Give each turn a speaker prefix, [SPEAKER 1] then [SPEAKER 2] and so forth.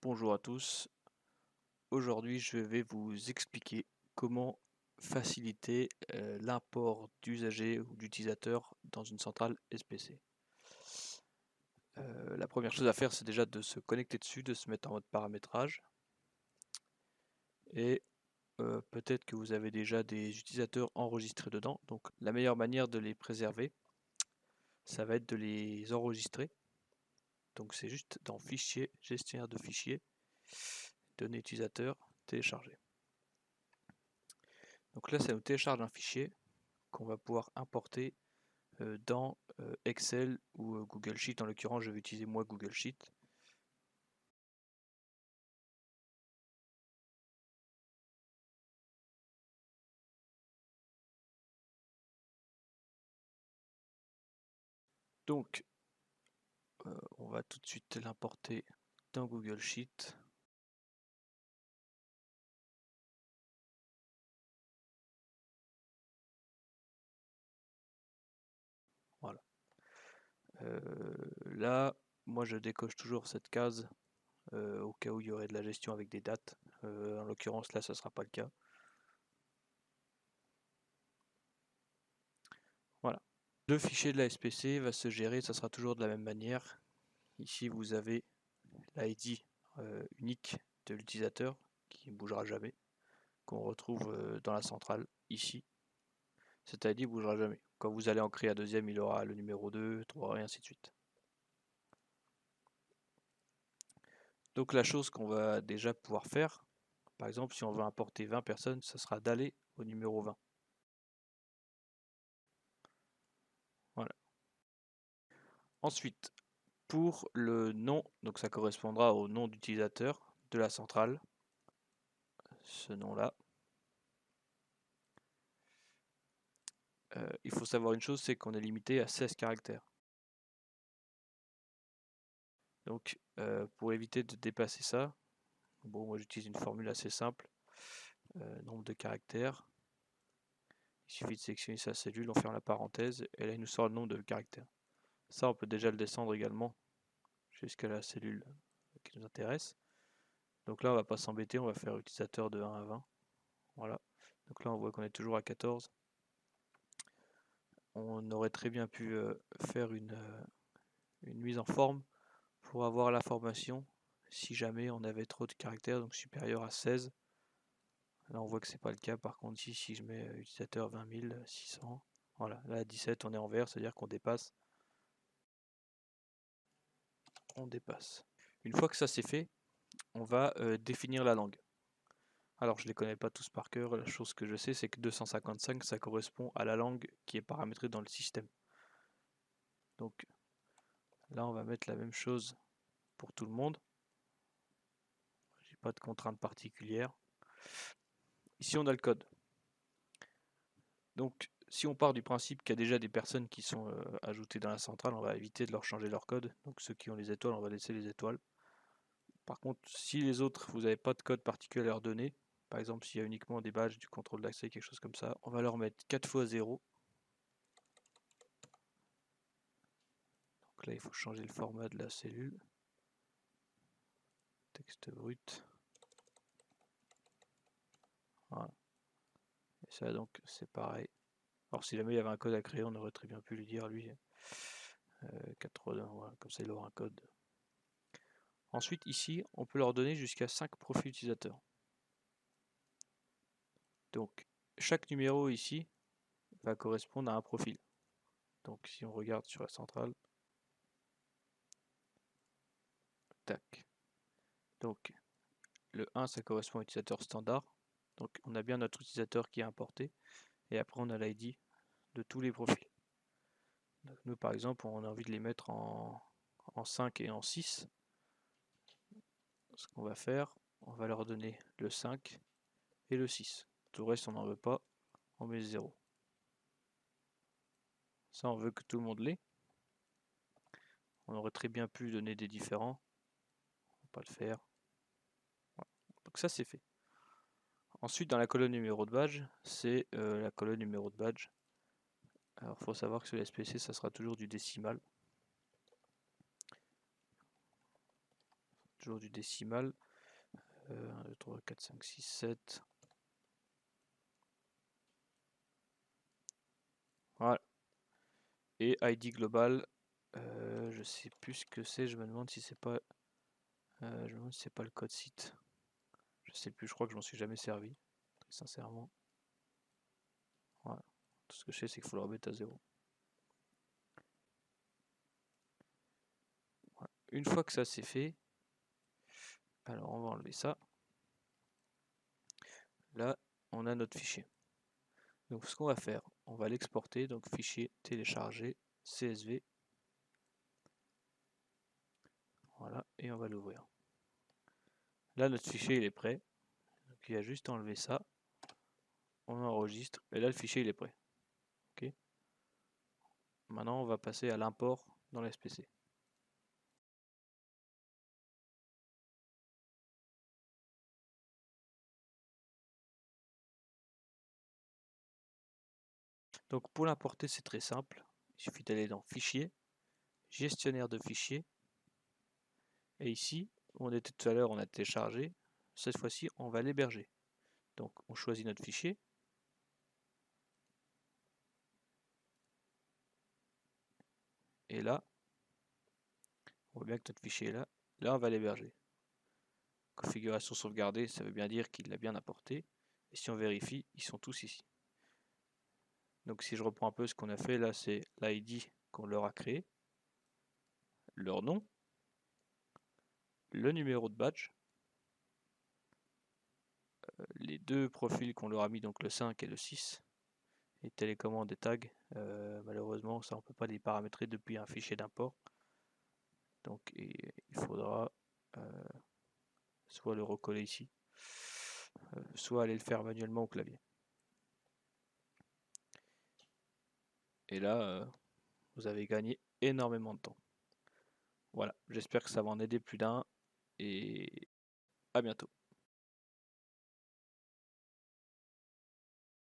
[SPEAKER 1] Bonjour à tous, aujourd'hui je vais vous expliquer comment faciliter l'import d'usagers ou d'utilisateurs dans une centrale SPC. La première chose à faire, c'est déjà de se connecter dessus, de se mettre en mode paramétrage. Et peut-être que vous avez déjà des utilisateurs enregistrés dedans, donc la meilleure manière de les préserver, ça va être de les enregistrer. Donc c'est juste dans Fichier, gestionnaire de fichiers, données utilisateurs, télécharger. Donc là, ça nous télécharge un fichier qu'on va pouvoir importer dans Excel ou Google Sheet. En l'occurrence, je vais utiliser moi Google Sheet. Donc, on va tout de suite l'importer dans Google Sheet. Voilà. Là, moi je décoche toujours cette case au cas où il y aurait de la gestion avec des dates. En l'occurrence, là, ça ne sera pas le cas. Voilà. Le fichier de la SPC va se gérer, ça sera toujours de la même manière. Ici, vous avez l'ID unique de l'utilisateur qui ne bougera jamais, qu'on retrouve dans la centrale ici. Cet ID ne bougera jamais. Quand vous allez en créer un deuxième, il aura le numéro 2, 3 et ainsi de suite. Donc la chose qu'on va déjà pouvoir faire, par exemple si on veut importer 20 personnes, ça sera d'aller au numéro 20. Voilà. Ensuite, pour le nom, donc ça correspondra au nom d'utilisateur de la centrale, ce nom-là. Il faut savoir une chose, c'est qu'on est limité à 16 caractères. Donc pour éviter de dépasser ça, bon, moi j'utilise une formule assez simple, nombre de caractères. Il suffit de sélectionner sa cellule, on ferme la parenthèse, et là il nous sort le nombre de caractères. Ça, on peut déjà le descendre également jusqu'à la cellule qui nous intéresse. Donc là, on va pas s'embêter, on va faire utilisateur de 1 à 20. Voilà. Donc là, on voit qu'on est toujours à 14. On aurait très bien pu faire une mise en forme pour avoir l'information si jamais on avait trop de caractères, donc supérieur à 16. Là, on voit que c'est pas le cas. Par contre, ici, si je mets utilisateur 20 600, voilà, là à 17, on est en vert, c'est-à-dire qu'on dépasse. On dépasse. Une fois que ça c'est fait, on va définir la langue. Alors je ne les connais pas tous par cœur, la chose que je sais c'est que 255 ça correspond à la langue qui est paramétrée dans le système. Donc là on va mettre la même chose pour tout le monde. J'ai pas de contrainte particulière. Ici on a le code. Donc si on part du principe qu'il y a déjà des personnes qui sont ajoutées dans la centrale, on va éviter de leur changer leur code. Donc ceux qui ont les étoiles, on va laisser les étoiles. Par contre, si les autres, vous n'avez pas de code particulier à leur donner, par exemple s'il y a uniquement des badges, du contrôle d'accès, quelque chose comme ça, on va leur mettre 4 fois 0. Donc là, il faut changer le format de la cellule. Texte brut. Voilà. Et ça, donc, c'est pareil. Alors, si jamais il y avait un code à créer, on aurait très bien pu lui dire, lui, 4, voilà, comme ça, il aura un code. Ensuite, ici, on peut leur donner jusqu'à 5 profils utilisateurs. Donc, chaque numéro ici va correspondre à un profil. Donc, si on regarde sur la centrale, tac. Donc, le 1, ça correspond à l'utilisateur standard. Donc, on a bien notre utilisateur qui est importé. Et après, on a l'ID de tous les profils. Donc, nous, par exemple, on a envie de les mettre en 5 et en 6. Ce qu'on va faire, on va leur donner le 5 et le 6. Tout le reste, on n'en veut pas, on met 0. Ça, on veut que tout le monde l'ait. On aurait très bien pu donner des différents. On va pas le faire. Voilà. Donc ça, c'est fait. Ensuite, dans la colonne numéro de badge, c'est la colonne numéro de badge. Alors, il faut savoir que sur les SPC, ça sera toujours du décimal. toujours du décimal. 1, 2, 3, 4, 5, 6, 7. Voilà. Et ID global, je sais plus ce que c'est, je me demande si c'est pas le code site. Je sais plus, je crois que je m'en suis jamais servi, très sincèrement. Voilà. Tout ce que je sais, c'est qu'il faut le remettre à 0. Voilà. Une fois que ça c'est fait, alors on va enlever ça. Là, on a notre fichier. Donc ce qu'on va faire, on va l'exporter, donc fichier télécharger CSV. Voilà, et on va l'ouvrir. Là, notre fichier il est prêt. Donc il y a juste à enlever ça. On enregistre, et là le fichier il est prêt. Ok. Maintenant, on va passer à l'import dans l'SPC. Donc pour l'importer, c'est très simple. Il suffit d'aller dans Fichier, Gestionnaire de fichiers. Et ici, où on était tout à l'heure, on a téléchargé. Cette fois-ci, on va l'héberger. Donc on choisit notre fichier. Et là, on voit bien que notre fichier est là. Là, on va l'héberger. Configuration sauvegardée, ça veut bien dire qu'il l'a bien apporté. Et si on vérifie, ils sont tous ici. Donc si je reprends un peu ce qu'on a fait, là c'est l'ID qu'on leur a créé, leur nom, le numéro de badge, les deux profils qu'on leur a mis, donc le 5 et le 6, et télécommande et tag. Malheureusement, ça on peut pas les paramétrer depuis un fichier d'import. Donc il faudra soit le recoller ici, soit aller le faire manuellement au clavier. Et là, vous avez gagné énormément de temps. Voilà, j'espère que ça va en aider plus d'un, et à bientôt.